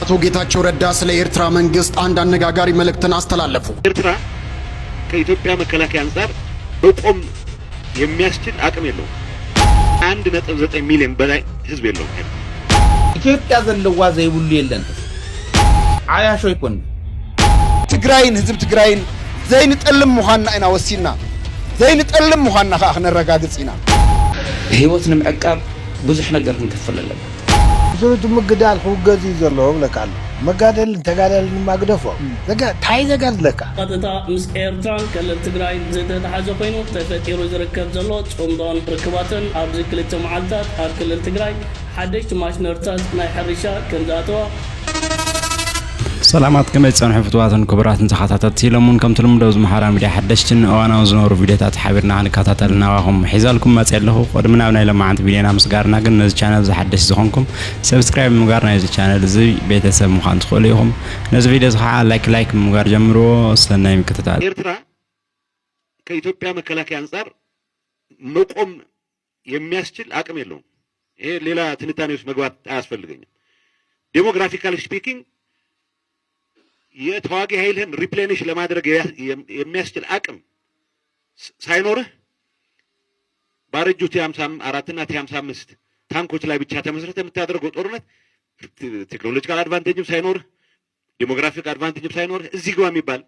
አቶ ጌታቸው ረዳ ስለ ኤርትራ መንግስት አንድ አነጋጋሪ መልእክትን አስተላለፉ። ኤርትራ ከኢትዮጵያ መከላከያ አንፃር በቆም የሚያስችል አቅም የለውም። 1.9 ሚሊዮን በላይ ህዝብ የለውም። ኢትዮጵያ ዘለዋ ዘይብሉ የለን አያሾ ይኮን ትግራይን ህዝብ ትግራይን ዘይንጠልም ሙሃና ኢና ወሲና ዘይንጠልም ሙሃና ካኽነረጋግጽና ህይወት ንምዕቃብ ብዙሕ ነገር ክንከፍለለን ዙሩት ምግዳል ሁገዚ ዘለዎም ለካል መጋደል ተጋደል ማግደፎ ታይ ዘጋድ ለካ ቀጥታ ምስ ኤርትራን ክልል ትግራይ ዝተተሓዘ ኮይኑ ተፈጢሩ ዝርከብ ዘሎ ጾምዶን ርክባትን ኣብዚ ክልተ መዓልታት ኣብ ክልል ትግራይ ሓደሽቲ ማሽነርታት ናይ ሕርሻ ከምዛተዋ ሰላማት ከመይ ጸንሑ ፍትዋትን ክብራትን ተኸታተልቲ ለሙን ከም ትልምዶ ዝመሓራ ሚድያ ሓደሽትን እዋናዊ ዝነበሩ ቪድዮታት ሓቢርና ክንከታተልና ዋኹም ሒዛልኩም መጽ ኣለኹ ቅድምና ናይ ለማዓንቲ ቪድዮና ምስጋርና ግን ነዚ ቻነል ዝሓደሽ ዝኾንኩም ሰብስክራይብ ምግባር ናይዚ ቻነል እዚ ቤተሰብ ምዃን ትኽእሉ ኢኹም ነዚ ቪድዮ ከዓ ላይክ ምግባር ጀምሮ ሰናይ ምክትታል ኤርትራ ከኢትዮጵያ መከላከያ አንፃር መቆም የሚያስችል አቅም የለውም። ይሄ ሌላ ትንታኔ ውስጥ መግባት አያስፈልገኝም። ዴሞግራፊካሊ ስፒኪንግ የተዋጊ ኃይልህን ሪፕሌኒሽ ለማድረግ የሚያስችል አቅም ሳይኖርህ ባረጁት ቲ54 እና ቲ55 ታንኮች ላይ ብቻ ተመስርተህ የምታደርገው ጦርነት ቴክኖሎጂካል አድቫንቴጅም ሳይኖርህ ዴሞግራፊክ አድቫንቴጅም ሳይኖርህ እዚህ ግባ የሚባል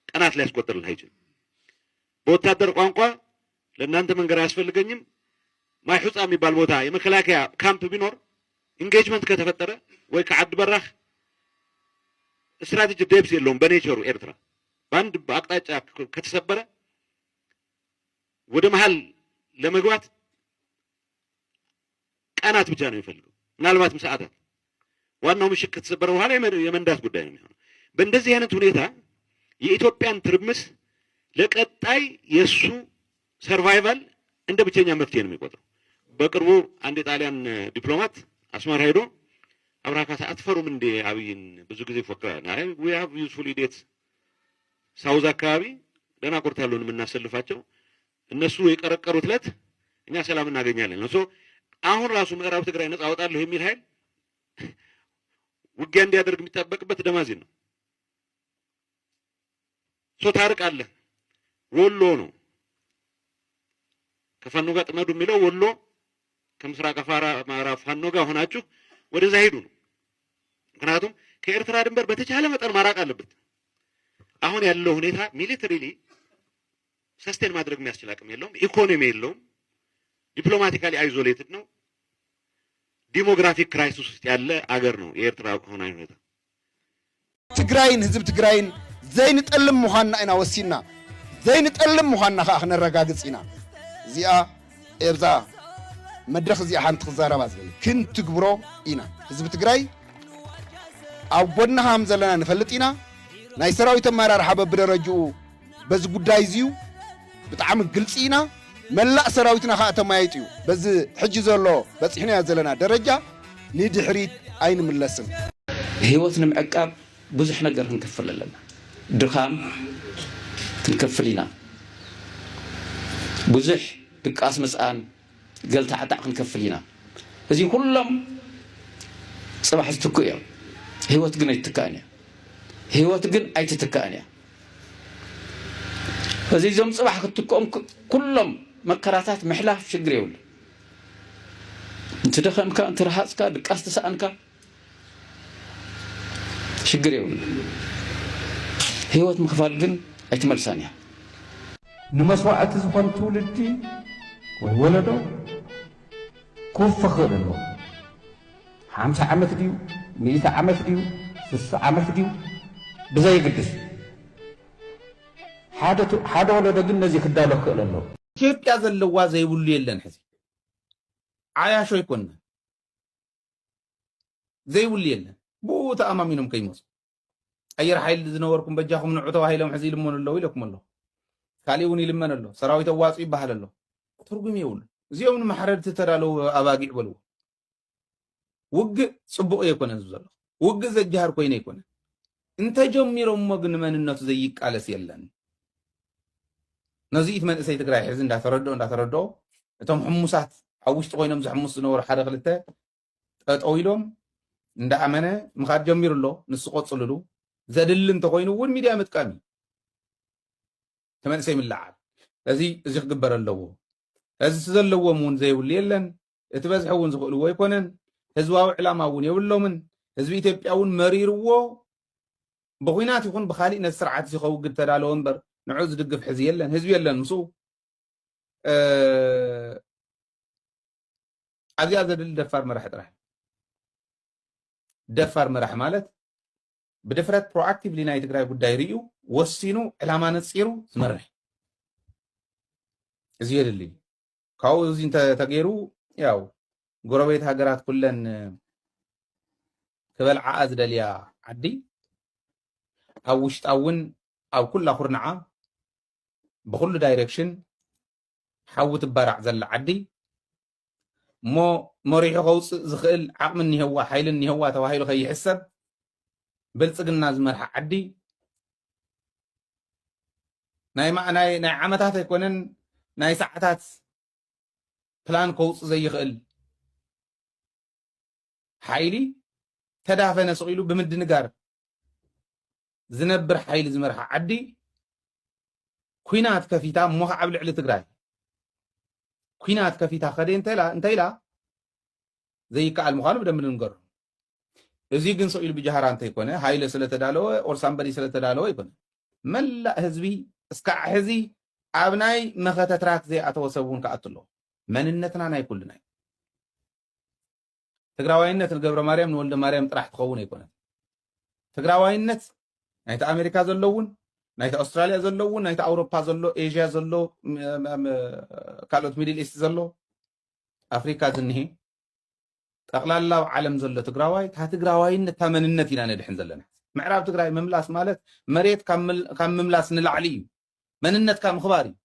ቀናት ላይ ያስቆጥርልህ አይችልም። በወታደር ቋንቋ ለእናንተ መንገር አያስፈልገኝም። ማይሑጻ የሚባል ቦታ የመከላከያ ካምፕ ቢኖር ኢንጌጅመንት ከተፈጠረ ወይ ከዓድ በራህ ስትራቴጂ ዴፕስ የለውም። በኔቸሩ ኤርትራ በአንድ አቅጣጫ ከተሰበረ ወደ መሃል ለመግባት ቀናት ብቻ ነው የሚፈልገው፣ ምናልባትም ሰዓታት። ዋናው ምሽግ ከተሰበረ በኋላ የመንዳት ጉዳይ ነው የሚሆነው። በእንደዚህ አይነት ሁኔታ የኢትዮጵያን ትርምስ ለቀጣይ የሱ ሰርቫይቫል እንደ ብቸኛ መፍትሄ ነው የሚቆጥረው። በቅርቡ አንድ የጣሊያን ዲፕሎማት አስመራ ሄዶ አብራካታ አትፈሩም እንደ አብይን ብዙ ጊዜ ፎክራል። አይ we have useful idiots ሳውዝ አካባቢ ደና ቆርታሉን የምናሰልፋቸው እነሱ የቀረቀሩት ለት እኛ ሰላም እናገኛለን ነው። አሁን ራሱ ምዕራብ ትግራይ ነፃ አወጣለሁ የሚል ኃይል ውጊያ እንዲያደርግ የሚጠበቅበት ደማዚን ነው። ታርቃለ ወሎ ነው ከፋኖ ጋር ጥመዱ የሚለው ወሎ ከምስራቅ አፋራ ማዕራብ ፋኖ ጋር ሆናችሁ ወደዛ ሄዱ ነው። ምክንያቱም ከኤርትራ ድንበር በተቻለ መጠን ማራቅ አለበት። አሁን ያለው ሁኔታ ሚሊተሪሊ ሰስቴን ማድረግ የሚያስችል አቅም የለውም፣ ኢኮኖሚ የለውም፣ ዲፕሎማቲካሊ አይዞሌትድ ነው፣ ዲሞግራፊክ ክራይሲስ ውስጥ ያለ አገር ነው የኤርትራ ሆና ሁኔታ። ትግራይን ህዝብ ትግራይን ዘይንጠልም ሙሃና ኢና ወሲና ዘይንጠልም ሙሃና ካኽነረጋግጽና እዚኣ ኤብዛ መድረኽ እዚኣ ሓንቲ ክዛረባ ዝብል ክንትግብሮ ኢና ህዝቢ ትግራይ ኣብ ቦድና ሃም ዘለና ንፈልጥ ኢና። ናይ ሰራዊት ኣመራርሓ በብደረጅኡ በዚ ጉዳይ እዚዩ ብጣዕሚ ግልፂ ኢና። መላእ ሰራዊትና ከዓ ተማይጥ እዩ። በዚ ሕጂ ዘሎ በፂሕና ዘለና ደረጃ ንድሕሪት ኣይንምለስን። ህይወት ንምዕቃብ ብዙሕ ነገር ክንከፍል ኣለና። ድኻም ክንከፍል ኢና። ብዙሕ ድቃስ ምስኣን ገልታ ዓጣዕ ክንከፍል ኢና። እዚ ኩሎም ጽባሕ ዝትኩ እዮም። ህይወት ግን ኣይትትካእን እያ። ህይወት ግን ኣይትትካእን እያ። እዚ ዞም ጽባሕ ክትትክኦም ኩሎም መከራታት ምሕላፍ ሽግር የብሉ። እንትደኸምካ እንትረሃፅካ ድቃስ ትሰኣንካ ሽግር የብሉ። ህይወት ምክፋል ግን ኣይትመልሳን እያ። ንመስዋዕቲ ዝኾን ትውልዲ ወይ ወለዶ كوف خير 50 عام ديو 100 عام ديو 60 عام ديو بزي قدس حاده ولا دغ نزي خدالو خللو ኢትዮጵያ ዘለዋ ዘይብሉ የለን ሕዚ አያሾ ይኮን ዘይብሉ የለን ቦታ አማሚኖም ከይመስ አየር ኃይል ዝነበርኩም በጃኹም ንዑተው ኃይሎም ሕዚ ልመነሎ ኢለኩም ካሊውን ይልመነሎ ሰራዊት አዋጽ ይባሃለሎ ትርጉም ይውል እዚኦም ንማሕረድ ተተዳለው አባጊዕ በልዎ ውግ ጽቡቕ የኮነ ዘሎ ውግ ዘጃር ኮይነ ይኮነ እንተ ጀሚሮም ግን መንነቱ ዘይቃለስ የለን ነዚት መንእሰይ ትግራይ ሕዚ እንዳተረዶ እቶም ሕሙሳት ኣብ ውሽጢ ኮይኖም ዝሕሙስ ዝነበሩ ሓደ ክልተ ጠጠው ኢሎም እንደ አመነ ምኻድ ጀሚሩሎ ንሱ ቆጽልሉ ዘድል እንተኮይኑ እውን ሚድያ መጥቀሚ ተመንሰይ ምልዓል እዚ ክግበር ኣለዎ እዚ ዘለዎም እውን ዘይብሉ የለን እቲ በዝሒ እውን ዝኽእልዎ ኣይኮነን ህዝባዊ ዕላማ እውን የብሎምን ህዝቢ ኢትዮጵያ እውን መሪርዎ ብኹናት ይኹን ብኻሊእ ነቲ ስርዓት ዝኸውግድ ተዳለወ እምበር ንዑ ዝድግፍ ሕዚ የለን ህዝቢ የለን ምስኡ ኣዝያ ዘድል ደፋር መራሒ ጥራሕ ደፋር መራሒ ማለት ብድፍረት ፕሮአክቲቭሊ ናይ ትግራይ ጉዳይ ርዩ ወሲኑ ዕላማ ነፂሩ ዝመርሕ እዚ የድሊ ካብኡ እዚ ተገይሩ ያው ጎረቤት ሃገራት ኩለን ክበልዓኣ ዝደልያ ዓዲ ኣብ ውሽጣ እውን ኣብ ኩላ ኩርናዓ ብኩሉ ዳይሬክሽን ሓዊ ትባራዕ ዘላ ዓዲ እሞ መሪሑ ከውፅእ ዝኽእል ዓቕሚ እኒሄዋ ሓይሊ እኒሄዋ ተባሂሉ ከይሕሰብ ብልፅግና ዝመርሓ ዓዲ ናይ ዓመታት ኣይኮነን ናይ ሰዓታት ፕላን ከውፅእ ዘይኽእል ሓይሊ ተዳፈነ ስቂሉ ብምድንጋር ዝነብር ሓይሊ ዝመርሓ ዓዲ ኩናት ከፊታ እሞ ከዓ ኣብ ልዕሊ ትግራይ ኩናት ከፊታ ከደ እንታይ ኢላ ዘይከኣል ምዃኑ ብደንብ ንንገሮ እዚ ግን ስቂሉ ብጃሃራ እንተይኮነ ሃይለ ስለተዳለወ ኦርሳምበዲ ስለተዳለወ ይኮነ መላእ ህዝቢ እስካዕ ሕዚ ኣብ ናይ መኸተ ትራክ ዘይኣተወ ሰብ እውን ከኣቱ ኣሎ መንነትና ናይ ኩልና ትግራዋይነት ንገብረ ማርያም ንወልደ ማርያም ጥራሕ ትኸውን ኣይኮነን ትግራዋይነት ናይቲ ኣሜሪካ ዘለውን ናይቲ ኣውስትራልያ ዘለውን ናይቲ ኣውሮፓ ዘሎ ኤዥያ ዘሎ ካልኦት ሚድል ኢስት ዘሎ ኣፍሪካ ዝኒሄ ጠቕላላው ዓለም ዘሎ ትግራዋይ ታ ትግራዋይነት ታ መንነት ኢና ነድሕን ዘለና ምዕራብ ትግራይ ምምላስ ማለት መሬት ካብ ምምላስ ንላዕሊ እዩ መንነትካ ምኽባር እዩ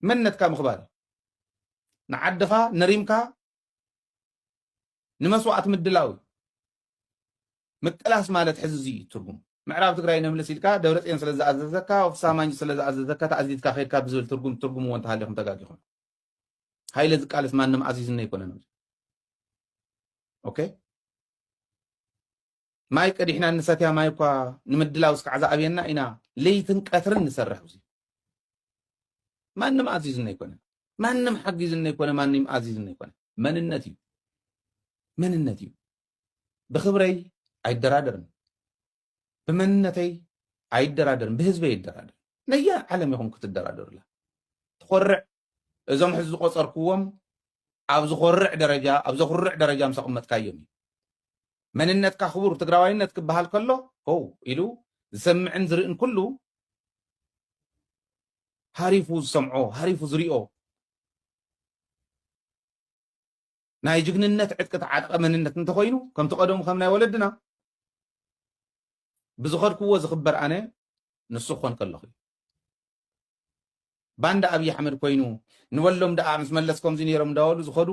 መንነትካ ምኽባር ንዓድኻ ነሪምካ ንመስዋዕት ምድላው ምቅላስ ማለት ሕዚ እዚ ትርጉም ምዕራብ ትግራይ ነምልስ ኢልካ ደብረፅዮን ስለዝኣዘዘካ ወፍሳማኝ ስለዝኣዘዘካ ተኣዚዝካ ከይድካ ብዝብል ትርጉም እውን ተሃሊኹም ተጋጊኹም ሃይለ ዝቃልስ ማንም ኣዚዝና ይኮነን ኦኬ ማይ ቀዲሕና ንሰትያ ማይ እኳ ንምድላው እስካዕ ዝኣብየና ኢና ለይትን ቀትርን ንሰርሕ እዚ ማንም ኣዚዝና ይኮነን ማንም ሓጊዝና ይኮነ ማንም ኣዚዝና ይኮነ መንነት እዩ መንነት እዩ ብኽብረይ ኣይደራደርን ብመንነተይ ኣይደራደርን ብህዝበይ ይደራደር ነያ ዓለም ይኹም ክትደራደሩላ ትኾርዕ እዞም ሕዚ ዝቆፀርክዎም ኣብ ዝኾርዕ ደረጃ ምስ ኣቕመጥካዮም እዩ መንነትካ ክቡር ትግራዋይነት ክበሃል ከሎ ኢሉ ዝሰምዕን ዝርእን ኩሉ ሃሪፉ ዝሰምዖ ሃሪፉ ዝሪኦ ናይ ጅግንነት ዕጥቂ ተዓጠቐ መንነት እንተኮይኑ ከምቲ ቀደሙ ከም ናይ ወለድና ብዝኸድክዎ ዝኽበር ኣነ ንሱ ክኾን ከለኹ ባንዳ ኣብዪ ኣሕመድ ኮይኑ ንበሎም ደኣ ምስ መለስ ከምዚ ነይሮም እንዳበሉ ዝኸዱ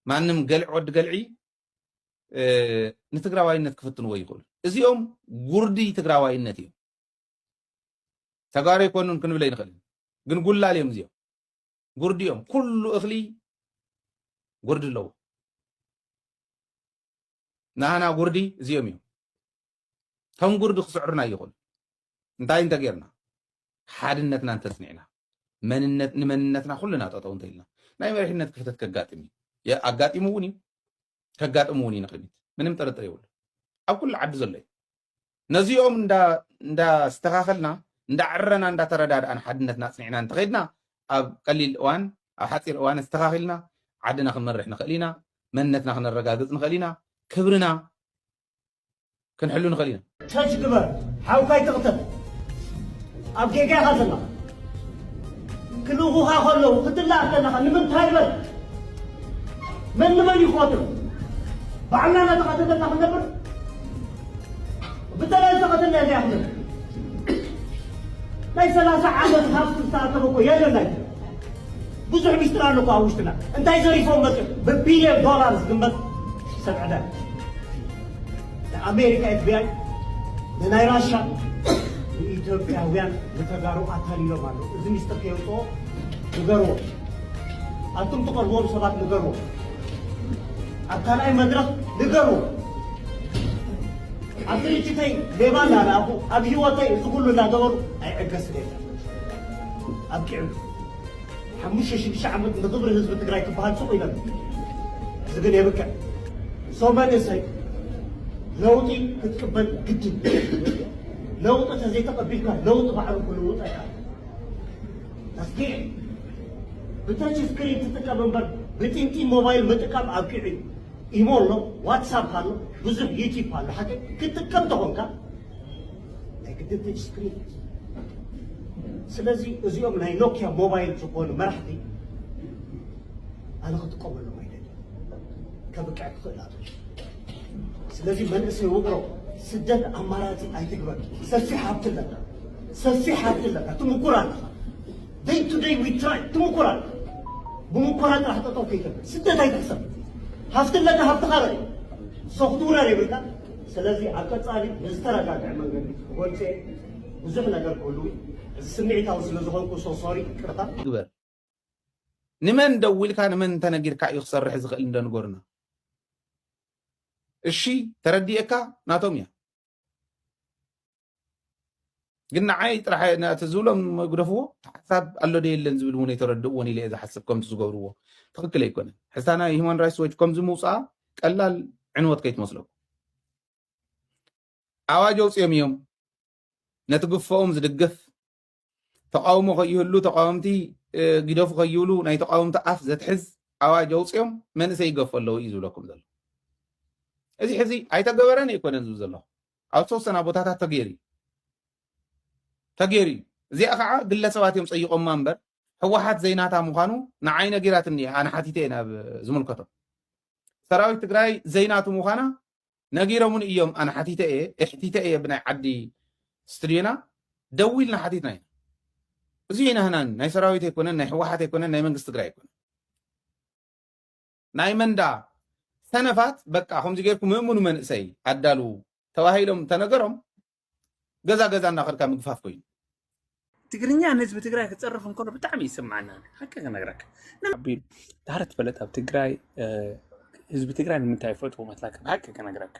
ማንም ገልዕ ወዲ ገልዒ ንትግራዋይነት ክፍትንዎ ይኽእሉ እዚኦም ጉርዲ ትግራዋይነት እዮም ተጋሩ ይኮኑን ክንብለ ይንኽእል ግን ጉላል እዮም እዚኦም ጉርዲ እዮም ኩሉ እኽሊ ጉርዲ ኣለዎ ናህና ጉርዲ እዚኦም እዮም ከም ጉርዲ ክስዕሩና ይኽእሉ እንታይ እንተጌርና ሓድነትና እንተፅኒዕና ንመንነትና ኩልና ጠጠው እንተኢልና ናይ መሪሕነት ክፍተት ከጋጥም እዩ ኣጋጢሙ እውን እዩ ከጋጥሙ እውን እዩ ንቅድሚት ምንም ጥርጥር የብሉ ኣብ ኩሉ ዓዲ ዘሎ እዩ ነዚኦም እንዳስተኻኸልና እንዳዓረና እንዳተረዳድኣና ሓድነትና ፅኒዕና እንተኸይድና ኣብ ቀሊል እዋን ኣብ ሓፂር እዋን ዝተኻኺልና ዓድና ክንመርሕ ንኽእል ኢና መንነትና ክነረጋግፅ ንኽእል ኢና ክብርና ክንሕሉ ንኽእል ኢና ተች ግበር ሓውካይ ትቕተል ኣብ ጌጋኻ ዘለና ክልኹኻ ከለዉ ክትላእ ከለኻ ንምንታይ በል መን ንመን ይቆጥር ባዕልና እናተኸተልና ክንነብር ብተለይ ዝተኸተልና እዚኣ ክንነብር ናይ 30 ዓመት ሃብቲ ዝተኣከበ እኮ የለና ብዙሕ ሚስጥር ኣሎ እኮ ኣብ ውሽጥና እንታይ ዘሪፎም መፅኡ ብቢልዮን ዶላር ዝግመት ሰብ ዕዳል ንኣሜሪካ ኤፍቢኣይ ንናይ ራሻ ንኢትዮጵያውያን ንተጋሩ ኣታሊሎም ኣሎ እዚ ሚስጥር ከየውፅኦ ንገርዎ ኣቱም ትቐርብዎም ሰባት ንገርዎ أكلأي مدرك نقروا أبريتي لما لا أبو أبي وطي تقول له لا دور أي عقس ليه أبكي حمش شعب نضبر حزب تግራይ ክባሃል ጽቁ ይላል ዝግን የበቃ ሶማሌ ሳይ ለውጥ ክትቀበል ግድ ለውጥ ተዘይ ተቀበልካ ለውጥ ባዕሉ ኩሉ ወጣ ተስኪዕ ብታች ስክሪን ትጥቀምበር ብጥንቂ ሞባይል መጥቀም አብቂዕ ኢሞል ነው ዋትስአፕ አለ ብዙ ዩቲዩብ አለ ሐቂ ክትቀም ተሆንካ ለግድ ስክሪን ስለዚህ እዚኦም ናይ ኖኪያ ሞባይል ዝኾኑ መራሕቲ ኣነ ክትቀበሎም አይደለም ከብቃዕ ክኽእላቱ ስለዚህ መንእሰይ ውቅሮ ስደት ኣማራፂ ኣይትግበር ሰፊሕ ሃብቲ ኣለካ ትምኩር ኣለካ ደይ ቱ ደይ ዊ ትራይ ትምኩር ኣለካ ብምኩራ ጥራሕ ጠጠው ከይትብል ስደት ኣይትሕሰብ ሃፍቲ ኣለካ ሃብቲ ካልእ ሰው ክትውረር የብልካ ስለዚ ኣብ ቀፃሊ ብዝተረጋግዐ መንገዲ ክገልፀ ብዙሕ ነገር ክህሉ ስምዒታዊ ስለ ዝኾንኩ ሶሶሪ ቅርታ ግበር ንመን ደውልካ ንመን ተነጊርካ እዩ ክሰርሕ ዝኽእል እንደንጎርና እሺ ተረዲእካ ናቶም እያ ግን ንዓይ ጥራሕ ናቲ ዝብሎም መግደፍዎ ሓሳብ ኣሎ ደ የለን ዝብል እውን የተረድእዎን ኢለ ዝሓስብ ከምቲ ዝገብርዎ ትክክል ኣይኮነን ሕዝታ ናይ ሂውማን ራይትስ ዎች ከምዚ ምውፃእ ቀላል ዕንወት ከይትመስለኩም ኣዋጅ ኣውፅኦም እዮም ነቲ ግፍኦም ዝድግፍ ተቃውሞ ከይህሉ ተቃወምቲ ግደፉ ከይብሉ ናይ ተቃወምቲ ኣፍ ዘትሕዝ ኣዋጅ ኣውፅኦም መንእሰይ ይገፉ ኣለዉ እዩ ዝብለኩም ዘሎ እዚ ሕዚ ኣይተገበረን ኣይኮነን ዝብል ዘሎ ኣብ ተወሰና ቦታታት ተገይሩ እዩ እዚኣ ከዓ ግለሰባት እዮም ፀይቆማ እምበር ሕወሓት ዘይናታ ምዃኑ ንዓይ ነጊራት እኒአ ኣነ ሓቲተ እየ ናብ ዝምልከቶም ሰራዊት ትግራይ ዘይናቱ ምዃና ነጊሮምን እዮም ኣነ ሓቲተ እየ ብናይ ዓዲ ስትድዮና ደው ኢልና ሓቲትና ኢና እዚ ኢና ህናን ናይ ሰራዊት ኣይኮነን ናይ ሕወሓት ኣይኮነን ናይ መንግስቲ ትግራይ ኣይኮነን ናይ መንዳ ሰነፋት በቃ ከምዚ ጌርኩም ምእምኑ መንእሰይ ኣዳሉ ተባሂሎም ተነገሮም ገዛ ገዛ እናኸድካ ምግፋፍ ኮይኑ ትግርኛ ንህዝቢ ትግራይ ክፀርፍ እንከሎ ብጣዕሚ ይስማዓና ሓቂ ክነግረካ ንዓቢሉ ዳሕሪ ትፈለጥ ኣብ ትግራይ ህዝቢ ትግራይ ንምንታይ ይፈጥዎ መስላክ ሓቂ ክነግረካ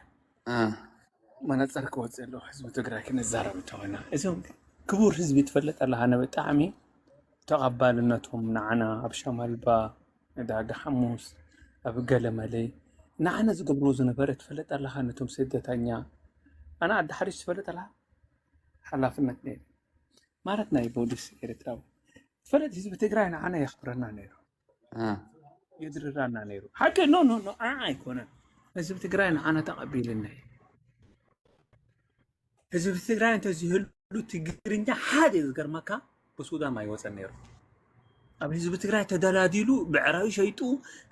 መነፀር ክወፅእ ኣለዎ ህዝቢ ትግራይ ክንዛረብ እንተኾይና እዚኦም ክቡር ህዝቢ ትፈልጥ ኣለካ ኣነ ብጣዕሚ ተቐባልነቶም ንዓና ኣብ ሸማልባ ዕዳጋ ሓሙስ ኣብ ገለመለይ ንዓና ዝገብርዎ ዝነበረ ትፈልጥ ኣለካ ነቶም ስደተኛ ኣነ ኣዲ ሓሪሽ ትፈልጥ ኣለካ ሓላፍነት ነይሩ ማለት ናይ ፖሊስ ኤርትራዊ ትፈልጥ ህዝቢ ትግራይ ንዓና የኽብረና ነይሩ የድርራና ነይሩ ሓቂ ኖ ኣይኮነን ህዝቢ ትግራይ ንዓና ተቐቢልና ህዝቢ ትግራይ እንተዝህሉ ትግርኛ ሓደ ዝገርመካ ብሱዳን ኣይወፀን ነይሩ ኣብ ህዝቢ ትግራይ ተደላዲሉ ብዕራዊ ሸይጡ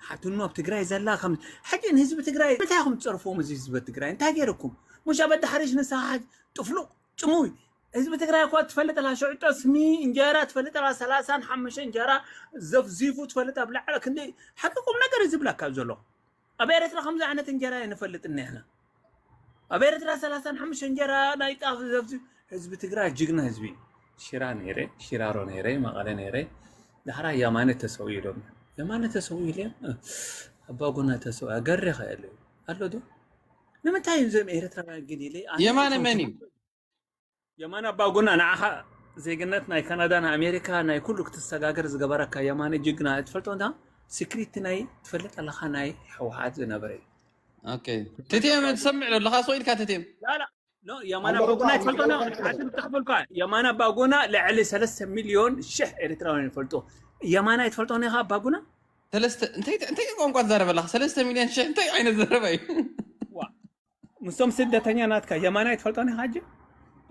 ሓትኑ ኣብ ትግራይ ዘላ ከም ሓቂ ህዝቢ ትግራይ እንታይ ኢኹም ትፀርፍዎም እዚ ህዝቢ ትግራይ እንታይ ገይርኩም ሙሽ ኣብ ኣዲ ሓሪሽ ንስሓት ጥፍሉቕ ፅሙይ ህዝቢ ትግራይ እኳ ትፈልጥ ኣላ ሸዑጦ ስሚ እንጀራ ትፈልጥ ኣላ 35 እንጀራ ዘፍዚፉ ትፈልጥ ኣብ ላዕለ ክንደይ ሓቂ ቁም ነገር ዝብለካ ዘሎ ኣብ ኤርትራ ከምዚ ዓይነት እንጀራ ንፈልጥ እኒሕና ኣብ ኤርትራ 35 እንጀራ ናይ ጣፍ ዘፍዚፉ ህዝቢ ትግራይ ጅግና ህዝቢ ሽራ ነይረ ሽራሮ ነይረ መቐለ ነይረ ዳሕራ የማነ ተሰውዩ ኢሎም የማነ ተሰውዩ ኢሎም ኣባጉና ተሰውዩ ገሪኸ ያለ ኣሎ ዶ ንምንታይ እዞም ኤርትራውያን ግን ኢለ የማነ መን እዩ የማነ ኣባጉና ንዓኻ ዜግነት ናይ ካናዳ ናይ ኣሜሪካ ናይ ኩሉ ክትሰጋገር ዝገበረካ የማነ ጅግና ትፈልጦ እንታ ስክሪት ናይ ትፈልጥ ኣለካ ናይ ሕወሓት ዝነበረ ኦኬ ተቴም ትሰምዕ ኣለካ ሰውኢልካ ተቴም ላ لا يمانا باغونا يتفلتونا عدم تقبلكا يمانا باغونا لعلي 3 مليون شح إريتراويين يفلتو يمانا يتفلتوني ها باغونا انت قوم قد ضرب الله 3 مليون شح انت عين الضربه مسوم سدتنيا ناتكا يمانا يتفلتوني حاجه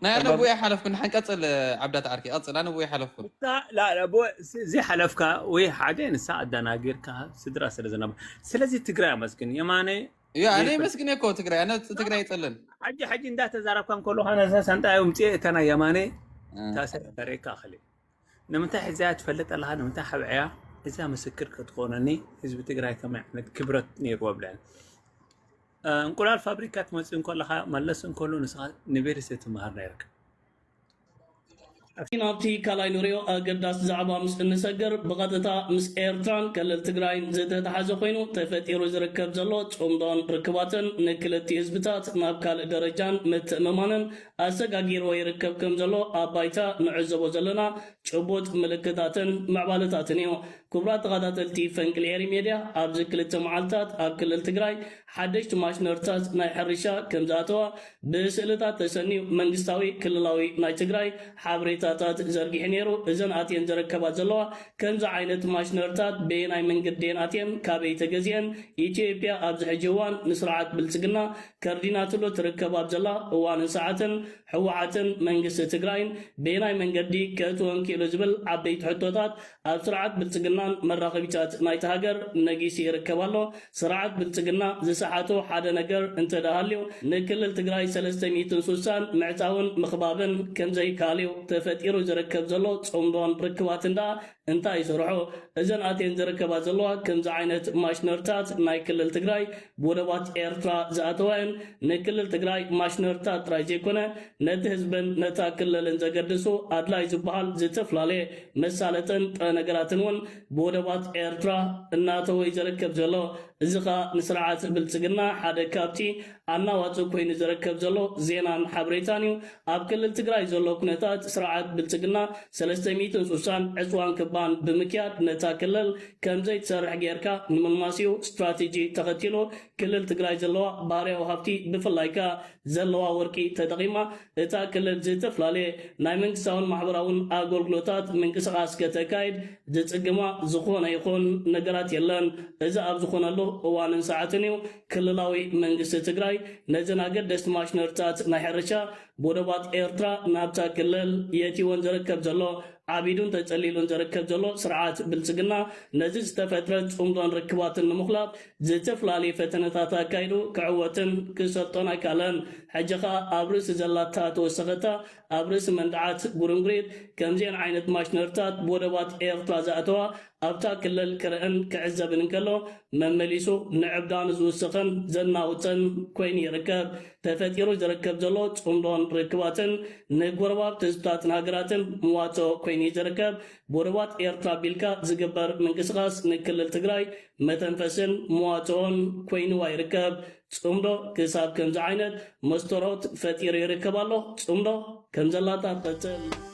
انا ابويا حلفكن حنقصل عبدات عركي اصل انا ابويا حلفكن لا ابو زي حلفكا وي حاجه نسا دناغيركا سدرا سلازنا سلازي تግራይ مسكن يماني يا انا مسكن يكو تግራይ انا تግራይ يطلن حجي انت تزاربكم كله انا سنتا يوم تنا يماني تاسر بريكا خلي نمتا حزات فلت الله نمتا حبعيا اذا مسكر كتخونني حزب تግራይ كما يعني كبرت نير وبلان انقلال فابريكات مسكن كلها ملسن كله نسا نيفرسيتي مهار نيرك ናብቲ ካላይ ንሪኦ ኣገዳስ ዛዕባ ምስ እንሰገር ብቐጥታ ምስ ኤርትራን ክልል ትግራይን ዝተተሓዘ ኮይኑ ተፈጢሩ ዝርከብ ዘሎ ጾምዶን ርክባትን ንክልቲ ህዝብታት ናብ ካልእ ደረጃን ምትእምማንን ኣሰጋጊርዎ ይርከብ ከም ዘሎ ኣብ ባይታ ንዕዘቦ ዘለና ጭቡጥ ምልክታትን ምዕባለታትን እዩ። ክቡራት ተኸታተልቲ ፈንቅል ኤሪ ሜድያ ኣብዚ 2 መዓልትታት ኣብ ክልል ትግራይ ሓደሽቲ ማሽነርታት ናይ ሕርሻ ከም ዝኣተዋ ብስእልታት ተሰኒዩ መንግስታዊ ክልላዊ ናይ ትግራይ ሓበሬታታት ዘርጊሕ ነይሩ። እዘን ኣትየን ዝረከባ ዘለዋ ከምዚ ዓይነት ማሽነርታት ብናይ መንገድን ኣትየን ካበይ ተገዚአን ኢትዮጵያ ኣብዚ ሕጂ እዋን ንስርዓት ብልፅግና ከርዲናትሎ ትርከብ ኣብ ዘላ እዋንን ሰዓትን ሕወሓትን መንግስቲ ትግራይን ብናይ መንገዲ ከእትወን ክኢሉ ዝብል ዓበይቲ ሕቶታት ኣብ ስርዓት ብልፅግናን መራኸቢታት ናይቲ ሃገር ነጊሲ ይርከብ ኣሎ። ስርዓት ብልፅግና ዝሰሓቶ ሓደ ነገር እንተዳሃልዩ ንክልል ትግራይ 360 ምዕፃውን ምኽባብን ከምዘይካልዩ ተፈጢሩ ዝርከብ ዘሎ ጾምዶን ርክባት እንታይ ይሰርሑ እዘን ኣትየን ዝረከባ ዘለዋ ከምዚ ዓይነት ማሽነርታት ናይ ክልል ትግራይ ብወደባት ኤርትራ ዝኣተወን ንክልል ትግራይ ማሽነርታት ጥራይ ዘይኮነ ነቲ ህዝብን ነታ ክልልን ዘገድሱ ኣድላይ ዝበሃል ዝተፈላለየ መሳለጥን ጥረ ነገራትን እውን ብወደባት ኤርትራ እናተወ ዝርከብ ዘሎ እዚ ኸ ንስርዓት ብልፅግና ሓደ ካብቲ ኣናዋፅእ ኮይኑ ዝርከብ ዘሎ ዜናን ሓበሬታን እዩ። ኣብ ክልል ትግራይ ዘሎ ኩነታት ስርዓት ብልፅግና 360 ዕፅዋን ክባን ብምክያድ ነታ ክልል ከምዘይ ትሰርሕ ጌርካ ንምልማስዩ ስትራቴጂ ተኸቲሉ ክልል ትግራይ ዘለዋ ባህርያዊ ሃብቲ ብፍላይካ ዘለዋ ወርቂ ተጠቂማ እታ ክልል ዝተፈላለየ ናይ መንግስታውን ማሕበራውን ኣገልግሎታት ምንቅስቃስ ከተካይድ ዝፅግማ ዝኾነ ይኹን ነገራት የለን። እዚ ኣብ ዝኾነሉ እዋንን ሰዓትን እዩ ክልላዊ መንግስቲ ትግራይ ነዘን ኣገደስቲ ማሽነርታት ናይ ሕርሻ ብወደባት ኤርትራ ናብታ ክልል የእትይወን ዝርከብ ዘሎ ዓቢዱን ተጸሊሉን ዝርከብ ዘሎ ስርዓት ብልፅግና ነዚ ዝተፈጥረ ጾምዶን ርክባትን ንምኽላብ ዝተፈላለየ ፈተነታት ኣካይዱ ክዕወትን ክሰጦን ኣይካለን። ሕጂ ኸ ኣብ ርእሲ ዘላታ ተወሰኸታ ኣብ ርእሲ መንድዓት ጉርንጉሪት ከምዚአን ዓይነት ማሽነርታት ብወደባት ኤርትራ ዝኣተዋ ኣብታ ክልል ክርአን ክዕዘብን እንከሎ መመሊሱ ንዕብዳኑ ዝውስኽን ዘናውፅን ኮይኑ ይርከብ። ተፈጢሩ ዝርከብ ዘሎ ጾምዶን ርክባትን ንጎረባብቲ ህዝብታትን ሃገራትን መዋፅኦ ኮይኑ ይዝርከብ። ብወደባት ኤርትራ ቢልካ ዝግበር ምንቅስቃስ ንክልል ትግራይ መተንፈስን መዋፅኦን ኮይኑዋ ይርከብ። ጾምዶ ክሳብ ከምዚ ዓይነት መስተሮት ፈጢሩ ይርከብ ኣሎ። ጾምዶ ከምዘላታ ትቀፅል